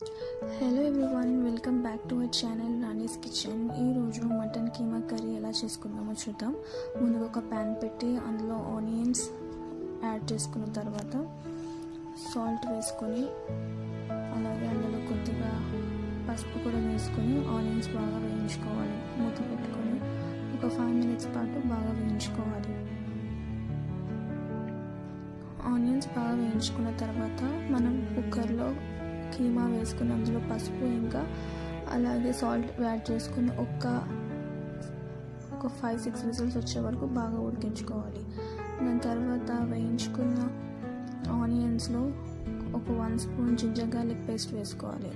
Hello everyone, welcome back to our channel Rani's kitchen. ఈరోజు mutton keema curry ఎలా చేసుకుందామో చూద్దాం. ముందుగా ఒక ప్యాన్ పెట్టి అందులో ఆనియన్స్ యాడ్ చేసుకున్న తర్వాత సాల్ట్ వేసుకొని అలాగే అందులో కొద్దిగా పసుపు కూడా వేసుకొని ఆనియన్స్ బాగా వేయించుకోవాలి. మూత పెట్టుకొని ఒక 5 minutes పాటు బాగా వేయించుకోవాలి. ఆనియన్స్ బాగా వేయించుకున్న తర్వాత మనం కుక్కర్లో కీమా వేసుకుని అందులో పసుపు ఇంకా అలాగే సాల్ట్ యాడ్ చేసుకుని ఒక 5-6 విజిల్స్ వచ్చే వరకు బాగా ఉడికించుకోవాలి. దాని తర్వాత వేయించుకున్న ఆనియన్స్లో ఒక 1 స్పూన్ జింజర్ గార్లిక్ పేస్ట్ వేసుకోవాలి.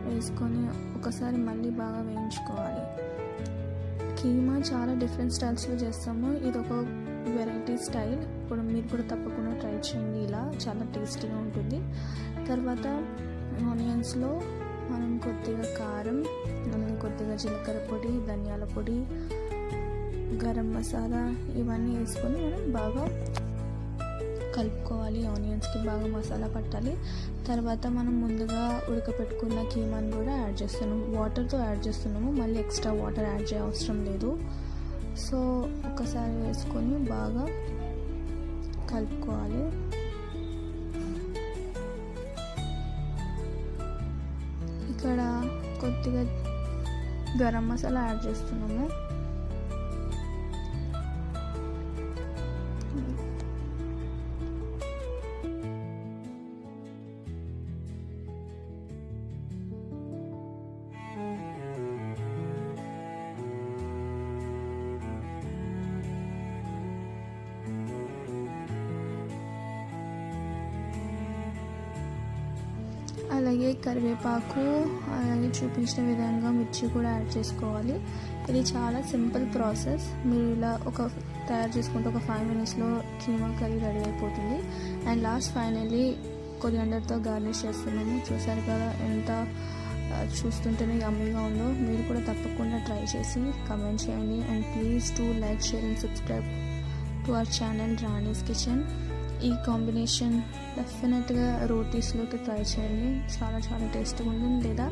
వేసుకొని ఒకసారి మళ్ళీ బాగా వేయించుకోవాలి. కీమా చాలా డిఫరెంట్ స్టైల్స్లో చేస్తాము, ఇది ఒక వెరైటీ స్టైల్. ఇప్పుడు మీరు కూడా తప్పకుండా ట్రై చేయండి, ఇలా చాలా టేస్టీగా ఉంటుంది. తర్వాత ఆనియన్స్లో మనం కొద్దిగా కారం, అలాగే కొద్దిగా జీలకర్ర పొడి, ధనియాల పొడి, గరం మసాలా ఇవన్నీ వేసుకొని మనం బాగా కలుపుకోవాలి. ఆనియన్స్కి బాగా మసాలా పట్టాలి. తర్వాత మనం ముందుగా ఉడకపెట్టుకున్న కీమాని కూడా యాడ్ చేస్తున్నాము. వాటర్తో యాడ్ చేస్తున్నాము, మళ్ళీ ఎక్స్ట్రా వాటర్ యాడ్ చేయ అవసరం లేదు. సో ఒకసారి వేసుకొని బాగా కలుపుకోవాలి. ఇక్కడ కొద్దిగా గరం మసాలా యాడ్ చేస్తున్నాము. అలాగే కరివేపాకు, అలాగే చూపించిన విధంగా మిర్చి కూడా యాడ్ చేసుకోవాలి. ఇది చాలా సింపుల్ ప్రాసెస్. మీరు ఇలా తయారు చేసుకుంటే ఒక 5 minutesలో కీమా కర్రీ రెడీ అయిపోతుంది. అండ్ లాస్ట్ ఫైనల్లీ కొరియాండర్తో గార్నిష్ చేస్తున్నాము. చూసారు కదా ఎంత చూస్తుంటేనే యమ్మీగా ఉందో. మీరు కూడా తప్పకుండా ట్రై చేసి కమెంట్ చేయండి. And please to like, share and subscribe to our channel Rani's kitchen. ఈ కాంబినేషన్ డెఫినెట్గా రోటీస్లోకి ట్రై చేయండి, చాలా చాలా టేస్ట్గా ఉంటుంది. లేదా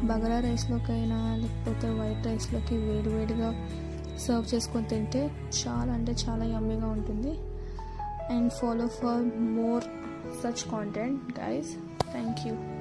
బగారా రైస్లోకి అయినా లేకపోతే వైట్ రైస్లోకి వేడివేడిగా సర్వ్ చేసుకొని తింటే చాలా అంటే చాలా యమ్మీగా ఉంటుంది. And follow for more such content guys. Thank you.